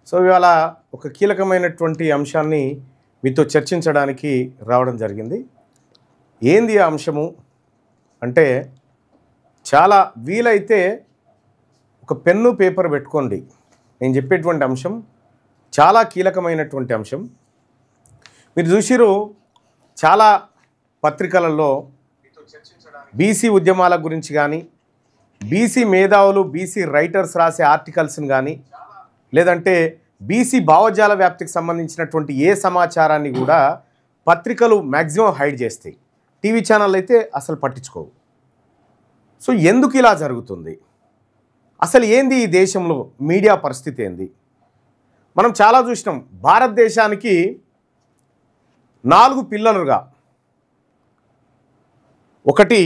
So ఇవాళ ఒక కీలకమైనటువంటి అంశాన్ని మీతో చర్చించడానికి రావడం జరిగింది. ఏంది ఆ అంశము అంటే, చాలా వీలైతే ఒక పెన్ను పేపర్ పెట్టుకోండి. నేను చెప్పేటువంటి అంశం చాలా కీలకమైనటువంటి అంశం. మీరు చూసిరు చాలా పత్రికలలో బీసీ ఉద్యమాల గురించి కానీ, బీసీ మేధావులు బీసీ రైటర్స్ రాసే ఆర్టికల్స్ని కానీ, లేదంటే బీసీ భావజాల వ్యాప్తికి సంబంధించినటువంటి ఏ సమాచారాన్ని కూడా పత్రికలు మ్యాక్సిమం హైడ్ చేస్తాయి. టీవీ ఛానల్ అయితే అసలు పట్టించుకోవు. సో ఎందుకు ఇలా జరుగుతుంది? అసలు ఏంది ఈ దేశంలో మీడియా పరిస్థితి ఏంది? మనం చాలా చూసినాం. భారతదేశానికి 4 పిల్లలుగా, 1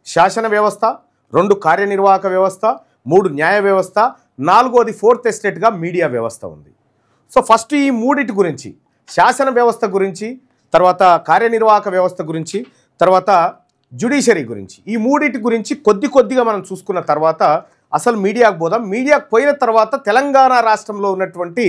శాసన వ్యవస్థ, 2 కార్యనిర్వాహక వ్యవస్థ, 3 న్యాయ వ్యవస్థ, 4వది 4th ఎస్టేట్గా మీడియా వ్యవస్థ ఉంది. సో ఫస్ట్ ఈ మూడిటి గురించి, శాసన వ్యవస్థ గురించి, తర్వాత కార్యనిర్వాహక వ్యవస్థ గురించి, తర్వాత జ్యుడిషియరీ గురించి, ఈ మూడిటి గురించి కొద్దిగా మనం చూసుకున్న తర్వాత అసలు మీడియాకు పోదాం. మీడియాకు పోయిన తర్వాత తెలంగాణ రాష్ట్రంలో ఉన్నటువంటి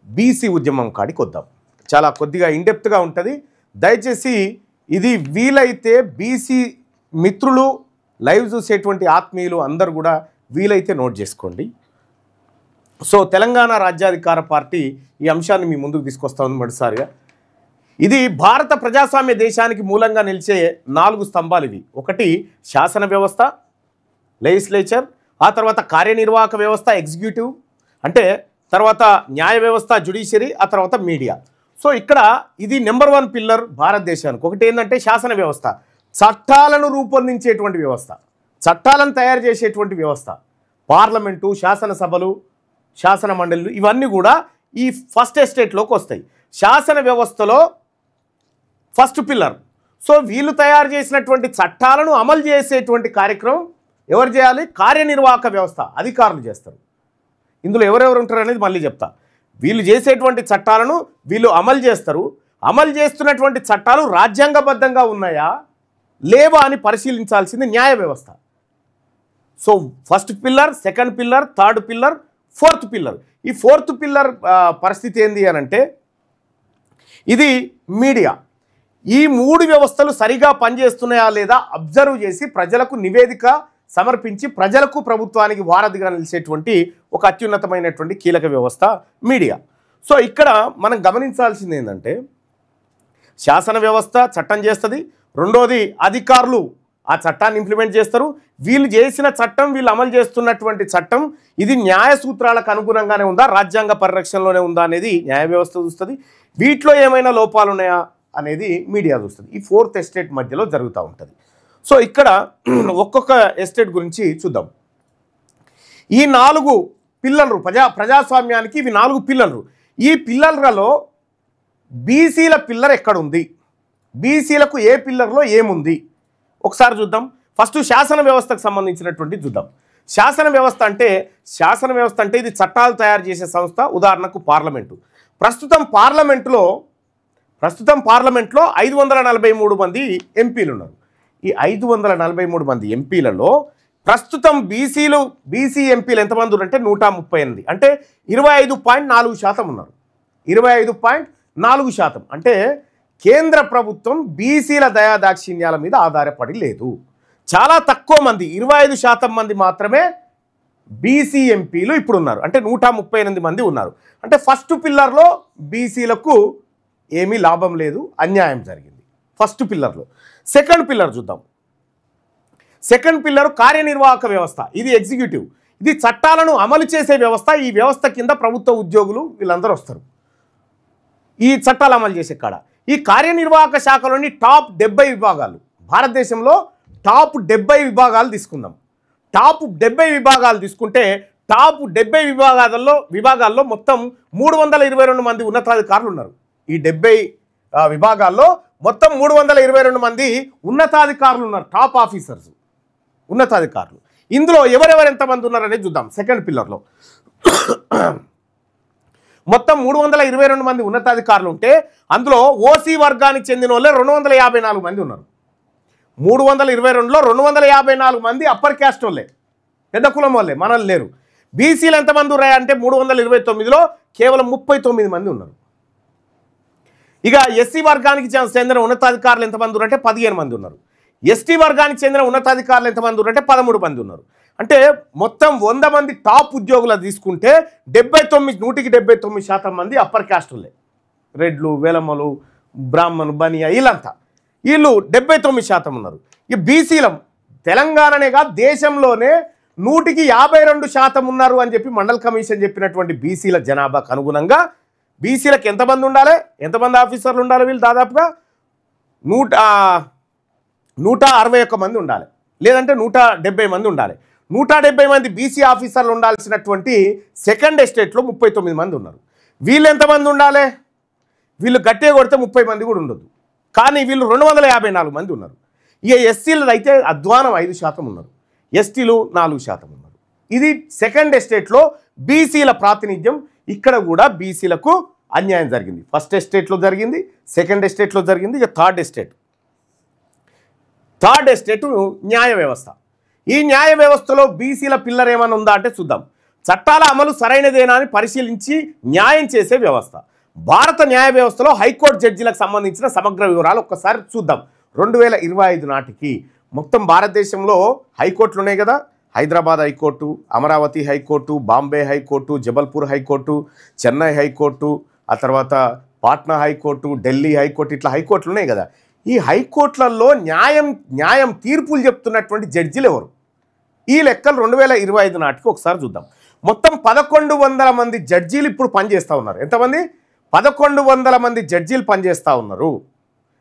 బీసీ ఉద్యమం కాడికి వద్దాం. చాలా కొద్దిగా ఇన్డెప్త్గా ఉంటుంది. దయచేసి ఇది వీలైతే బీసీ మిత్రులు, లైవ్ చూసేటువంటి ఆత్మీయులు అందరూ కూడా వీలైతే నోట్ చేసుకోండి. సో తెలంగాణ రాజ్యాధికార పార్టీ ఈ అంశాన్ని మీ ముందుకు తీసుకొస్తా ఉంది మొదటిసారిగా. ఇది భారత ప్రజాస్వామ్య దేశానికి మూలంగా నిలిచే 4 స్తంభాలు ఇవి. 1 శాసన వ్యవస్థ, లెజిస్లేచర్, ఆ తర్వాత కార్యనిర్వాహక వ్యవస్థ ఎగ్జిక్యూటివ్, అంటే తర్వాత న్యాయ వ్యవస్థ జ్యుడిషియరీ, ఆ తర్వాత మీడియా. సో ఇక్కడ ఇది నెంబర్ 1 పిల్లర్ భారతదేశానికి. ఒకటి ఏంటంటే శాసన వ్యవస్థ, చట్టాలను రూపొందించేటువంటి వ్యవస్థ, చట్టాలను తయారు చేసేటువంటి వ్యవస్థ. పార్లమెంటు, శాసనసభలు, శాసన మండలిలు ఇవన్నీ కూడా ఈ ఫస్ట్ ఎస్టేట్లోకి వస్తాయి. శాసన వ్యవస్థలో ఫస్ట్ పిల్లర్. సో వీళ్ళు తయారు చేసినటువంటి చట్టాలను అమలు చేసేటువంటి కార్యక్రమం ఎవరు చేయాలి? కార్యనిర్వాహక వ్యవస్థ, అధికారులు చేస్తారు. ఇందులో ఎవరెవరు ఉంటారు అనేది మళ్ళీ చెప్తా. వీళ్ళు చేసేటువంటి చట్టాలను వీళ్ళు అమలు చేస్తారు. అమలు చేస్తున్నటువంటి చట్టాలు రాజ్యాంగబద్ధంగా ఉన్నాయా లేవా అని పరిశీలించాల్సింది న్యాయ వ్యవస్థ. So first pillar, second pillar, third pillar, 4th pillar. ఈ 4th పిల్లర్ పరిస్థితి ఏంది అని అంటే, ఇది మీడియా. ఈ 3 వ్యవస్థలు సరిగా పనిచేస్తున్నాయా లేదా అబ్జర్వ్ చేసి ప్రజలకు నివేదిక సమర్పించి ప్రజలకు ప్రభుత్వానికి వారధిగా నిలిచేటువంటి ఒక అత్యున్నతమైనటువంటి కీలక వ్యవస్థ మీడియా. సో ఇక్కడ మనం గమనించాల్సింది ఏంటంటే, శాసన వ్యవస్థ చట్టం చేస్తుంది, రెండోది అధికారులు ఆ చట్టాన్ని ఇంప్లిమెంట్ చేస్తారు. వీళ్ళు చేసిన చట్టం, వీళ్ళు అమలు చేస్తున్నటువంటి చట్టం ఇది న్యాయ సూత్రాలకు అనుగుణంగానే ఉందా, రాజ్యాంగ పరిరక్షణలోనే ఉందా అనేది న్యాయ వ్యవస్థ చూస్తుంది. వీటిలో ఏమైనా లోపాలు ఉన్నాయా అనేది మీడియా చూస్తుంది. ఈ 4th ఎస్టేట్ మధ్యలో జరుగుతూ ఉంటుంది. సో ఇక్కడ ఒక్కొక్క ఎస్టేట్ గురించి చూద్దాం. ఈ 4 పిల్లర్లు ప్రజాస్వామ్యానికి ఇవి 4 పిల్లర్లు. ఈ పిల్లర్లలో బీసీల పిల్లర్ ఎక్కడుంది, బీసీలకు ఏ పిల్లర్లో ఏముంది ఒకసారి చూద్దాం. ఫస్ట్ శాసన వ్యవస్థకు సంబంధించినటువంటి చూద్దాం. శాసన వ్యవస్థ అంటే ఇది చట్టాలు తయారు చేసే సంస్థ. ఉదాహరణకు పార్లమెంటు. ప్రస్తుతం పార్లమెంట్లో 543 మంది ఎంపీలు ఉన్నారు. ఈ 543 మంది ఎంపీలలో ప్రస్తుతం బీసీ ఎంపీలు ఎంతమంది ఉన్నారంటే 138, అంటే 25.4% ఉన్నారు. 25.4% అంటే కేంద్ర ప్రభుత్వం బీసీల దయాదాక్షిణ్యాల మీద ఆధారపడి లేదు. చాలా తక్కువ మంది, 25% మంది మాత్రమే బీసీ ఎంపీలు ఇప్పుడు ఉన్నారు. అంటే 138 మంది ఉన్నారు. అంటే ఫస్ట్ పిల్లర్లో బీసీలకు ఏమీ లాభం లేదు, అన్యాయం జరిగింది ఫస్ట్ పిల్లర్లో. సెకండ్ పిల్లర్ చూద్దాం. సెకండ్ పిల్లర్ కార్యనిర్వాహక వ్యవస్థ, ఇది ఎగ్జిక్యూటివ్, ఇది చట్టాలను అమలు చేసే వ్యవస్థ. ఈ వ్యవస్థ కింద ప్రభుత్వ ఉద్యోగులు వీళ్ళందరూ వస్తారు ఈ చట్టాలు అమలు చేసే కాడ. ఈ కార్యనిర్వాహక శాఖలోని టాప్ 70 విభాగాలు, భారతదేశంలో టాప్ 70 విభాగాలు తీసుకుందాం. టాప్ 70 విభాగాలు తీసుకుంటే టాప్ 70 విభాగాల్లో మొత్తం 322 మంది ఉన్నతాధికారులు ఉన్నారు. ఈ 70 విభాగాల్లో మొత్తం 322 మంది ఉన్నతాధికారులు ఉన్నారు, టాప్ ఆఫీసర్స్, ఉన్నతాధికారులు. ఇందులో ఎవరెవరు ఎంతమంది ఉన్నారనేది చూద్దాం. సెకండ్ పిల్లర్లో మొత్తం 322 మంది ఉన్నతాధికారులు ఉంటే అందులో ఓసీ వర్గానికి చెందిన వాళ్ళే 254 మంది ఉన్నారు. 322లో 254 మంది అప్పర్ క్యాస్ట్ వాళ్ళే, పెద్ద కులం వాళ్ళే, మనల్ని లేరు. బీసీలు ఎంతమంది ఉన్నాయా అంటే 329లో కేవలం 39 మంది ఉన్నారు. ఇక ఎస్సీ వర్గానికి చెందిన ఉన్నతాధికారులు ఎంతమంది ఉన్నారంటే 15 మంది ఉన్నారు. ఎస్టీ వర్గానికి చెందిన ఉన్నతాధికారులు ఎంతమంది ఉన్నారంటే 13 మంది ఉన్నారు. అంటే మొత్తం 100 మంది టాప్ ఉద్యోగులు తీసుకుంటే 179% మంది అప్పర్ క్యాస్టులే. రెడ్లు, వెలమలు, బ్రాహ్మణు, బనియా వీళ్ళు 79% ఉన్నారు. ఈ బీసీలం తెలంగాణనేగా దేశంలోనే 152% ఉన్నారు అని చెప్పి మండల్ కమిషన్ చెప్పినటువంటి బీసీల జనాభాకు అనుగుణంగా బీసీలకు ఎంతమంది ఉండాలి, ఎంతమంది ఆఫీసర్లు ఉండాలి? వీళ్ళు దాదాపుగా 161 మంది ఉండాలి, లేదంటే 170 మంది ఉండాలి. 170 మంది బీసీ ఆఫీసర్లు ఉండాల్సినటువంటి సెకండ్ ఎస్టేట్లో 39 మంది ఉన్నారు. వీళ్ళు ఎంతమంది ఉండాలి? వీళ్ళు గట్టిగా కొడితే 30 మంది కూడా ఉండదు, కానీ వీళ్ళు 254 మంది ఉన్నారు. ఇక ఎస్సీలు అయితే అధ్వానం 5% ఉన్నారు, ఎస్టీలు 4% ఉన్నారు. ఇది సెకండ్ ఎస్టేట్లో బీసీల ప్రాతినిధ్యం. ఇక్కడ కూడా బీసీలకు అన్యాయం జరిగింది. ఫస్ట్ ఎస్టేట్లో జరిగింది, సెకండ్ ఎస్టేట్లో జరిగింది. ఇక థర్డ్ ఎస్టేట్ న్యాయ వ్యవస్థ. ఈ న్యాయ వ్యవస్థలో బీసీల పిల్లర్ ఏమైనా ఉందా అంటే చూద్దాం. చట్టాల అమలు సరైనదేనా అని పరిశీలించి న్యాయం చేసే వ్యవస్థ. భారత న్యాయ వ్యవస్థలో హైకోర్టు జడ్జీలకు సంబంధించిన సమగ్ర వివరాలు ఒక్కసారి చూద్దాం. 2025 నాటికి మొత్తం భారతదేశంలో హైకోర్టులు ఉన్నాయి కదా. Hyderabad high court, Amaravati high court, Bombay high court, Jabalpur high court, Chennai high court, ఆ తర్వాత పాట్నా హైకోర్టు, ఢిల్లీ హైకోర్టు, ఇట్లా హైకోర్టులు ఉన్నాయి కదా. ఈ హైకోర్టులలో న్యాయం తీర్పులు చెప్తున్నటువంటి జడ్జీలు ఎవరు? ఈ లెక్కలు 2025 నాటికి ఒకసారి చూద్దాం. మొత్తం 1100 మంది జడ్జీలు ఇప్పుడు పనిచేస్తూ ఉన్నారు. ఎంతమంది? 1100 మంది జడ్జీలు పనిచేస్తూ ఉన్నారు.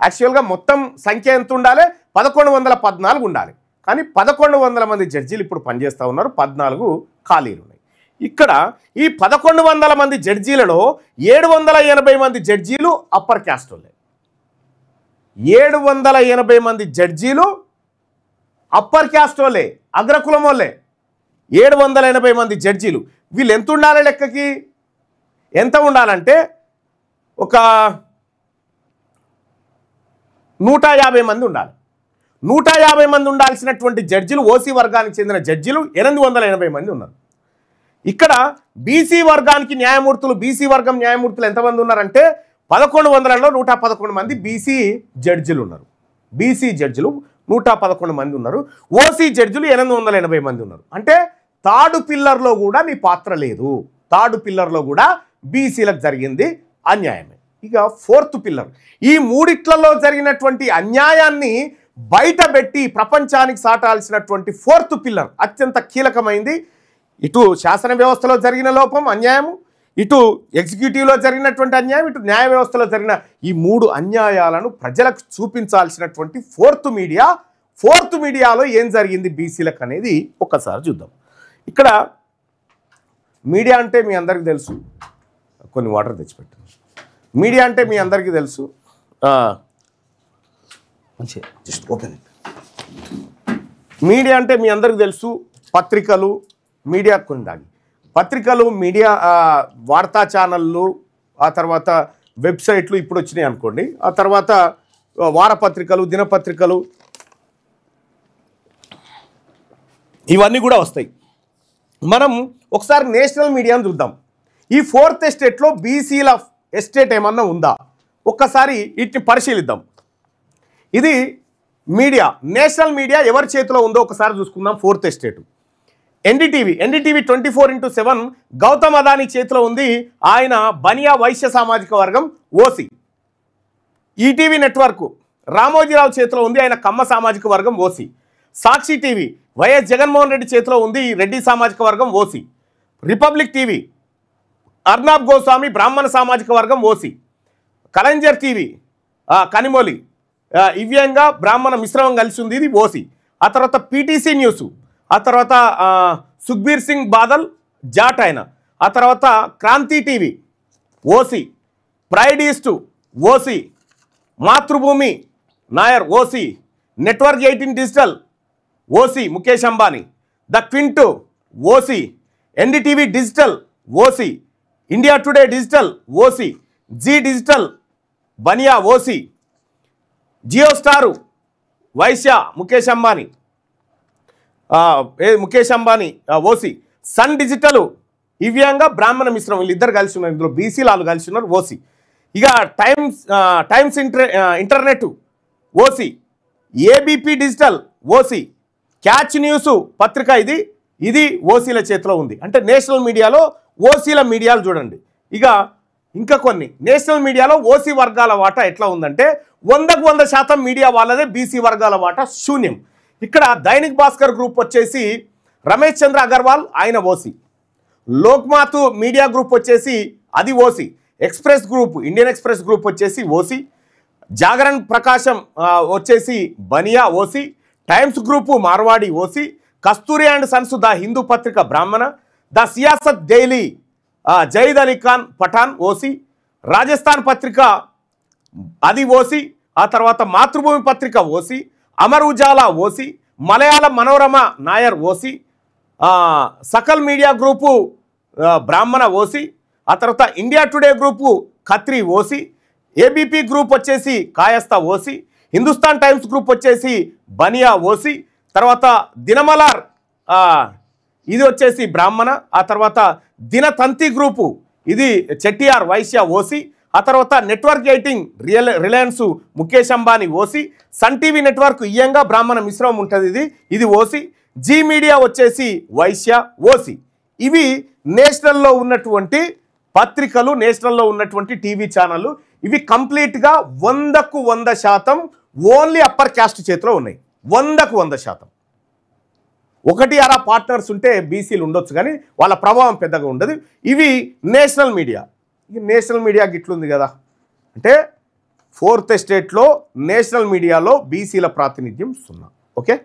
యాక్చువల్గా మొత్తం సంఖ్య ఎంత ఉండాలి? 1114 ఉండాలి, కానీ 1100 మంది జడ్జీలు ఇప్పుడు పనిచేస్తూ ఉన్నారు. 14 ఖాళీలు ఉన్నాయి. ఇక్కడ ఈ 1100 మంది జడ్జీలలో 780 మంది జడ్జీలు అప్పర్ క్యాస్ట్ వాళ్ళే. 780 మంది జడ్జీలు అప్పర్ క్యాస్ట్ వాళ్ళే, అగ్రకులం వాళ్ళే. 780 మంది జడ్జీలు. వీళ్ళు ఎంత ఉండాలి? లెక్కకి ఎంత ఉండాలంటే ఒక 150 మంది ఉండాలి. 150 మంది ఉండాల్సినటువంటి జడ్జీలు, ఓసీ వర్గానికి చెందిన జడ్జీలు 880 మంది ఉన్నారు. ఇక్కడ బీసీ వర్గానికి న్యాయమూర్తులు, బీసీ వర్గం న్యాయమూర్తులు ఎంతమంది ఉన్నారంటే 1100లో 111 మంది బీసీ జడ్జీలు ఉన్నారు. బీసీ జడ్జిలు 111 మంది ఉన్నారు. ఓసీ జడ్జిలు 880 మంది ఉన్నారు. అంటే థర్డ్ పిల్లర్లో కూడా నీ పాత్ర లేదు. థర్డ్ పిల్లర్లో కూడా బీసీలకు జరిగింది అన్యాయమే. ఇక ఫోర్త్ పిల్లర్, ఈ మూడిట్లలో జరిగినటువంటి అన్యాయాన్ని బయటపెట్టి ప్రపంచానికి సాటాల్సినటువంటి ఫోర్త్ పిల్లర్ అత్యంత కీలకమైంది. ఇటు శాసన వ్యవస్థలో జరిగిన లోపం, అన్యాయము, ఇటు ఎగ్జిక్యూటివ్లో జరిగినటువంటి అన్యాయం, ఇటు న్యాయ వ్యవస్థలో జరిగిన ఈ 3 అన్యాయాలను ప్రజలకు చూపించాల్సినటువంటి ఫోర్త్ మీడియాలో ఏం జరిగింది బీసీలకు అనేది ఒక్కసారి చూద్దాం. ఇక్కడ మీడియా అంటే మీ అందరికీ తెలుసు. కొన్ని వాటర్ తెచ్చిపెట్టాను. మీడియా అంటే మీ అందరికీ తెలుసు. Just open. మీడియా అంటే మీ అందరికీ తెలుసు. పత్రికలు, మీడియా కొందాగి పత్రికలు, మీడియా, వార్తా ఛానళ్ళు, ఆ తర్వాత వెబ్సైట్లు ఇప్పుడు వచ్చినాయి అనుకోండి. ఆ తర్వాత వారపత్రికలు, దినపత్రికలు, ఇవన్నీ కూడా వస్తాయి. మనం ఒకసారి నేషనల్ మీడియాను చూద్దాం. ఈ ఫోర్త్ ఎస్టేట్లో బీసీల ఎస్టేట్ ఏమన్నా ఉందా ఒక్కసారి వీటిని పరిశీలిద్దాం. ఇది మీడియా, నేషనల్ మీడియా ఎవరి చేతిలో ఉందో ఒకసారి చూసుకుందాం. Fourth estate NDTV 24/7 Gautam Adani చేతిలో ఉంది. ఆయన బనియా వైశ్య సామాజిక వర్గం ఓసీ. ఈటీవీ నెట్వర్క్ రామోజీరావు చేతిలో ఉంది. ఆయన కమ్మ సామాజిక వర్గం ఓసీ. సాక్షి టీవీ వైఎస్ జగన్మోహన్ రెడ్డి చేతిలో ఉంది. రెడ్డి సామాజిక వర్గం OC. Republic TV Arnab Goswami బ్రాహ్మణ సామాజిక వర్గం ఓసీ. కలంజర్ టీవీ కనిమొలి ఇవ్యంగా బ్రాహ్మణ మిశ్రమం కలిసి ఉంది, ఇది ఓసీ. ఆ తర్వాత పీటీసీ న్యూస్, ఆ తర్వాత సుఖ్బీర్ సింగ్ బాదల్ జాట్ ఆయన. ఆ తర్వాత Kranti TV OC. Pride East OC. Mathrubhumi Nair OC. Network 18 digital OC Mukesh Ambani. The Quint OC. NDTV digital OC. India Today digital OC. Zee digital Baniya OC. Jio star Vaishya Mukesh Ambani OC. Sun digital Iyengar బ్రాహ్మణ మిశ్రమం వీళ్ళిద్దరు కలిసి ఉన్నారు, ఇందులో బీసీలు వాళ్ళు కలిసి ఉన్నారు, ఓసీ. ఇక times internet OC, ABP digital OC, catch news పత్రిక ఇది ఓసీల చేతిలో ఉంది. అంటే నేషనల్ మీడియాలో ఓసీల మీడియాలు చూడండి. ఇక ఇంకా కొన్ని నేషనల్ మీడియాలో ఓసీ వర్గాల వాటా ఎట్లా ఉందంటే 100% మీడియా వాళ్ళదే, బీసీ వర్గాల వాటా శూన్యం. ఇక్కడ దైనిక్ భాస్కర్ గ్రూప్ వచ్చేసి రమేష్ చంద్ర అగర్వాల్ ఆయన ఓసీ, లోక్మాత్ మీడియా గ్రూప్ వచ్చేసి అది OC, express group Indian express group వచ్చేసి ఓసీ, జాగరణ్ ప్రకాశం వచ్చేసి Bania OC, times group Marwari OC, Kasturi and sons the Hindu పత్రిక బ్రాహ్మణ, the Siasat daily Zahid Ali Khan Pathan OC, Rajasthan Patrika అది ఓసీ, ఆ తర్వాత మాతృభూమి పత్రిక OC, Amar Ujala OC, Malayalam Manorama Nair OC, Sakal media group బ్రాహ్మణ ఓసీ, ఆ తర్వాత India today group Khatri OC, ABP group వచ్చేసి Kayastha OC, Hindustan times group వచ్చేసి బనియా ఓసీ, తర్వాత దినమలార్ ఇది వచ్చేసి బ్రాహ్మణ, ఆ తర్వాత దినతంతి గ్రూపు ఇది చెట్టియార్ వైశ్య ఓసీ, ఆ తర్వాత network 18 Reliance Mukesh Ambani OC, Sun TV network Iyengar బ్రాహ్మణ మిశ్రమం ఉంటుంది ఇది ఓసీ, జీ మీడియా వచ్చేసి వైశ్య ఓసీ. ఇవి నేషనల్లో ఉన్నటువంటి పత్రికలు, నేషనల్లో ఉన్నటువంటి టీవీ ఛానళ్ళు. ఇవి కంప్లీట్గా 100% ఓన్లీ అప్పర్ క్యాస్ట్ చేతిలో ఉన్నాయి. 100%. ఒకటి అరా పార్ట్నర్స్ ఉంటే బీసీలు ఉండొచ్చు, కానీ వాళ్ళ ప్రభావం పెద్దగా ఉండదు. ఇవి నేషనల్ మీడియా. ఈ నేషనల్ మీడియా గిట్లుంది కదా, అంటే 4th ఎస్టేట్లో నేషనల్ మీడియాలో బీసీల ప్రాతినిధ్యం 0. ఓకే.